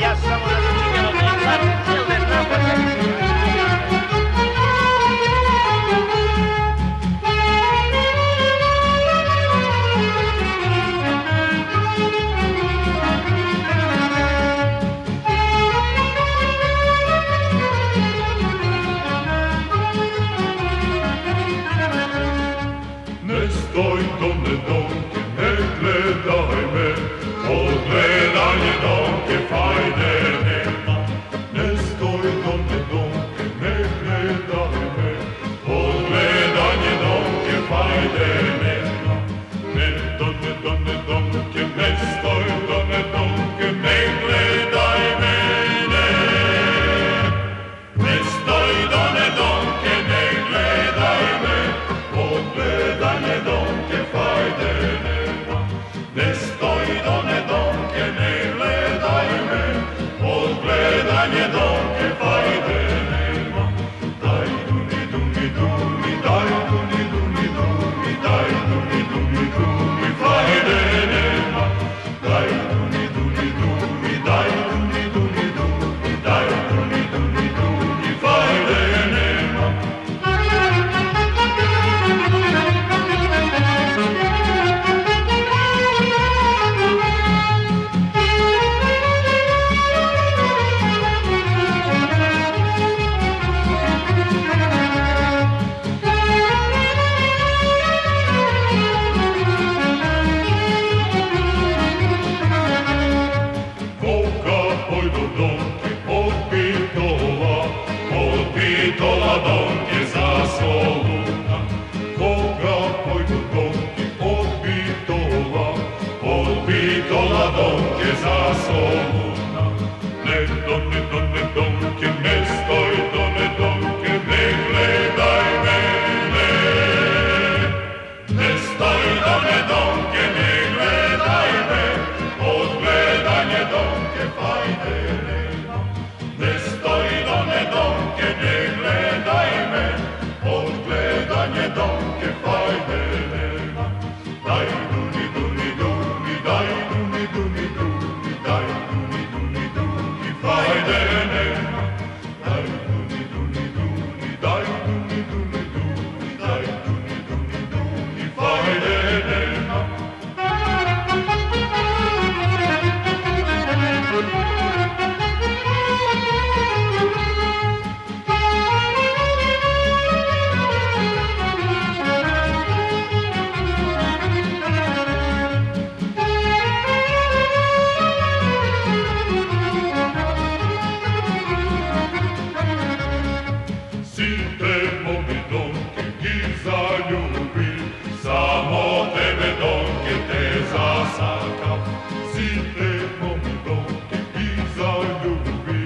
ja samo da začinjeno da im zatim silne napade. Ne stoj dole donke, ne gledaj me, odgledanje donke fajde nema. Ne stoj dole donke, ne gledaj me, odgledanje donke fajde nema. Ne dole donke, ne stoj dole donke, ne gledaj mene. Ne stoj dole donke, ne gledaj me, odgledanje donke fajde nema. Ne stoj dole donke, ne gledaj me, odgledanje donke fajde nema. Daj duni duni duni, daj duni duni duni, daj duni duni duni, fajde nema. Daj duni duni duni, daj duni duni duni, daj duni duni duni, fajde nema. Pitola donke za Soluna. Koga pojdu donke od Pitola donke za Soluna. Ne donke, ne stoj done donke, ne gledaj mene. Ne stoj done donke, ne gledaj me, odgledanje donke fajde nema. Ne stoj done donke, ne gledaj me, odgledanje donke fajde nema. Daj duni duni duni, daj duni duni duni, daj duni duni duni, fajde nema. Daj duni duni duni, daj duni duni duni, daj duni duni duni, fajde nema. Site moji donke i zaljubi, samo tebe donke te zasaka. Site moji donke i zaljubi,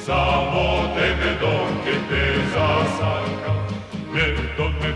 samo tebe donke te zasaka. Ne donke